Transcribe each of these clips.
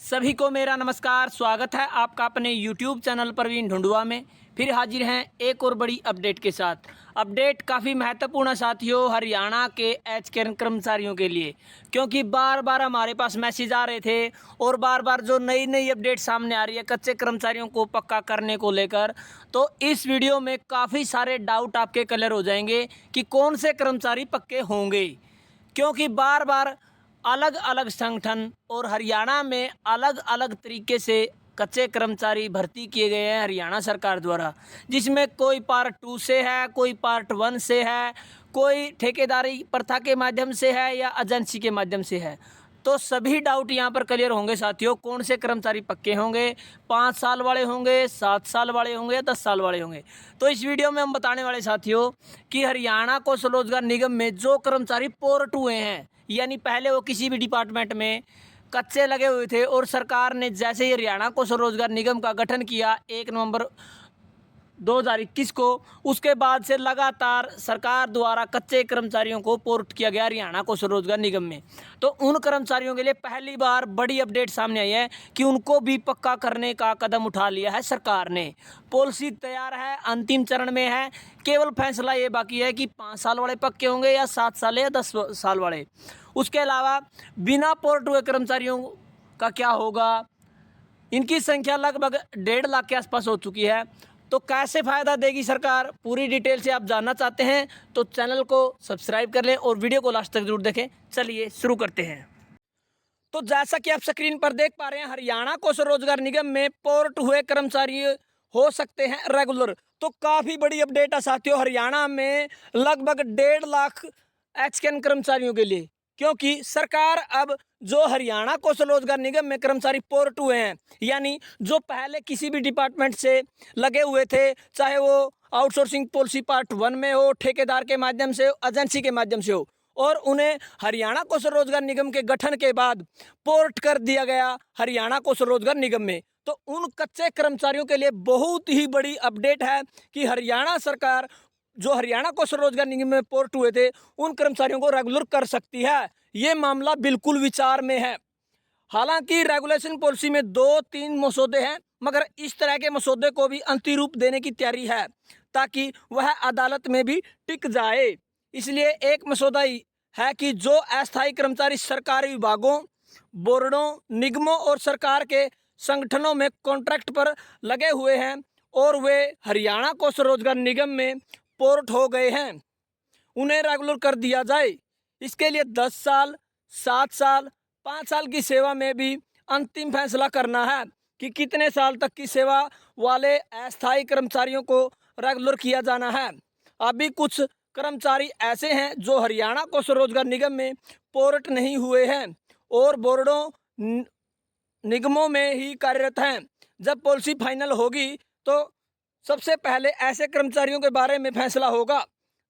सभी को मेरा नमस्कार। स्वागत है आपका अपने YouTube चैनल प्रवीण ढूंढुआ में। फिर हाजिर हैं एक और बड़ी अपडेट के साथ। अपडेट काफ़ी महत्वपूर्ण है साथियों हरियाणा के एचकेएन कर्मचारियों के लिए, क्योंकि बार बार हमारे पास मैसेज आ रहे थे और बार बार जो नई नई अपडेट सामने आ रही है कच्चे कर्मचारियों को पक्का करने को लेकर, तो इस वीडियो में काफ़ी सारे डाउट आपके क्लियर हो जाएंगे कि कौन से कर्मचारी पक्के होंगे। क्योंकि बार बार अलग अलग संगठन और हरियाणा में अलग अलग तरीके से कच्चे कर्मचारी भर्ती किए गए हैं हरियाणा सरकार द्वारा, जिसमें कोई पार्ट 2 से है, कोई पार्ट 1 से है, कोई ठेकेदारी प्रथा के माध्यम से है या एजेंसी के माध्यम से है। तो सभी डाउट यहाँ पर क्लियर होंगे साथियों। कौन से कर्मचारी पक्के होंगे, 5 साल वाले होंगे, 7 साल वाले होंगे या 10 साल वाले होंगे। तो इस वीडियो में हम बताने वाले साथियों कि हरियाणा कौशल रोजगार निगम में जो कर्मचारी पोर्ट हुए हैं, यानी पहले वो किसी भी डिपार्टमेंट में कच्चे लगे हुए थे और सरकार ने जैसे ही हरियाणा कौशल रोजगार निगम का गठन किया 1 नवंबर 2021 को, उसके बाद से लगातार सरकार द्वारा कच्चे कर्मचारियों को पोर्ट किया गया हरियाणा कौशल रोजगार निगम में। तो उन कर्मचारियों के लिए पहली बार बड़ी अपडेट सामने आई है कि उनको भी पक्का करने का कदम उठा लिया है सरकार ने। पॉलिसी तैयार है, अंतिम चरण में है, केवल फैसला ये बाकी है कि 5 साल वाले पक्के होंगे या 7 साल या 10 साल वाले। उसके अलावा बिना पोर्ट हुए कर्मचारियों का क्या होगा, इनकी संख्या लगभग 1.5 लाख के आसपास हो चुकी है। तो कैसे फ़ायदा देगी सरकार, पूरी डिटेल से आप जानना चाहते हैं तो चैनल को सब्सक्राइब कर लें और वीडियो को लास्ट तक जरूर देखें। चलिए शुरू करते हैं। तो जैसा कि आप स्क्रीन पर देख पा रहे हैं, हरियाणा कौशल रोजगार निगम में पोर्ट हुए कर्मचारी हो सकते हैं रेगुलर। तो काफ़ी बड़ी अपडेट है साथियों हरियाणा में लगभग 1.5 लाख एचकेएन कर्मचारियों के लिए, क्योंकि सरकार अब जो हरियाणा कौशल रोजगार निगम में कर्मचारी पोर्ट हुए हैं, यानी जो पहले किसी भी डिपार्टमेंट से लगे हुए थे, चाहे वो आउटसोर्सिंग पॉलिसी पार्ट 1 में हो, ठेकेदार के माध्यम से हो, एजेंसी के माध्यम से हो, और उन्हें हरियाणा कौशल रोजगार निगम के गठन के बाद पोर्ट कर दिया गया हरियाणा कौशल रोजगार निगम में। तो उन कच्चे कर्मचारियों के लिए बहुत ही बड़ी अपडेट है कि हरियाणा सरकार जो हरियाणा कौशल रोजगार निगम में पोर्ट हुए थे उन कर्मचारियों को रेगुलर कर सकती है। ये मामला बिल्कुल विचार में है। हालांकि रेगुलेशन पॉलिसी में 2-3 मसौदे हैं, मगर इस तरह के मसौदे को भी अंतिम रूप देने की तैयारी है ताकि वह अदालत में भी टिक जाए। इसलिए एक मसौदा है कि जो अस्थायी कर्मचारी सरकारी विभागों, बोर्डों, निगमों और सरकार के संगठनों में कॉन्ट्रैक्ट पर लगे हुए हैं और वे हरियाणा कौशल रोजगार निगम में पोर्ट हो गए हैं, उन्हें रेगुलर कर दिया जाए। इसके लिए 10 साल, 7 साल, 5 साल की सेवा में भी अंतिम फैसला करना है कि कितने साल तक की सेवा वाले अस्थायी कर्मचारियों को रेगुलर किया जाना है। अभी कुछ कर्मचारी ऐसे हैं जो हरियाणा कौशल रोजगार निगम में पोर्ट नहीं हुए हैं और बोर्डों, निगमों में ही कार्यरत हैं। जब पॉलिसी फाइनल होगी तो सबसे पहले ऐसे कर्मचारियों के बारे में फैसला होगा।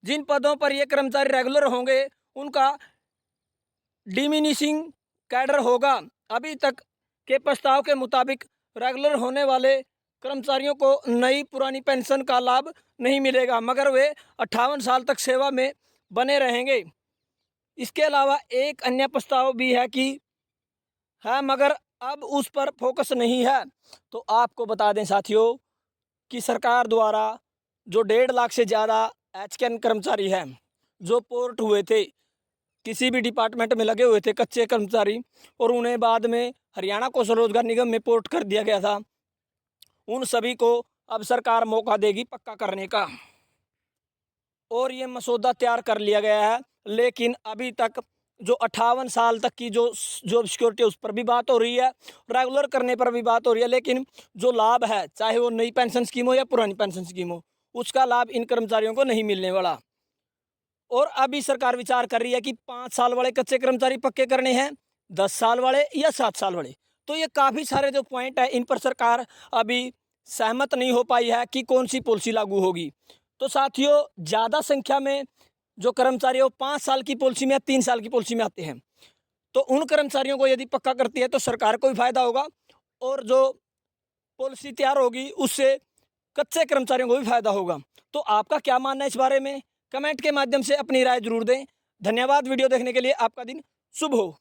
जिन पदों पर ये कर्मचारी रेगुलर होंगे उनका डिमिनिशिंग कैडर होगा। अभी तक के प्रस्ताव के मुताबिक रेगुलर होने वाले कर्मचारियों को नई पुरानी पेंशन का लाभ नहीं मिलेगा, मगर वे 58 साल तक सेवा में बने रहेंगे। इसके अलावा एक अन्य प्रस्ताव भी है मगर अब उस पर फोकस नहीं है। तो आपको बता दें साथियों कि सरकार द्वारा जो 1.5 लाख से ज़्यादा एचकेएन कर्मचारी हैं जो पोर्ट हुए थे, किसी भी डिपार्टमेंट में लगे हुए थे कच्चे कर्मचारी, और उन्हें बाद में हरियाणा कौशल रोजगार निगम में पोर्ट कर दिया गया था, उन सभी को अब सरकार मौका देगी पक्का करने का। और ये मसौदा तैयार कर लिया गया है, लेकिन अभी तक जो 58 साल तक की जो जॉब सिक्योरिटी उस पर भी बात हो रही है, रेगुलर करने पर भी बात हो रही है, लेकिन जो लाभ है चाहे वो नई पेंशन स्कीम हो या पुरानी पेंशन स्कीम हो, उसका लाभ इन कर्मचारियों को नहीं मिलने वाला। और अभी सरकार विचार कर रही है कि 5 साल वाले कच्चे कर्मचारी पक्के करने हैं, 10 साल वाले या 7 साल वाले। तो ये काफ़ी सारे जो पॉइंट है इन पर सरकार अभी सहमत नहीं हो पाई है कि कौन सी पॉलिसी लागू होगी। तो साथियों ज़्यादा संख्या में जो कर्मचारी हो 5 साल की पॉलिसी में या 3 साल की पॉलिसी में आते हैं, तो उन कर्मचारियों को यदि पक्का करती है तो सरकार को भी फायदा होगा और जो पॉलिसी तैयार होगी उससे कच्चे कर्मचारियों को भी फायदा होगा। तो आपका क्या मानना है इस बारे में, कमेंट के माध्यम से अपनी राय जरूर दें। धन्यवाद वीडियो देखने के लिए। आपका दिन शुभ हो।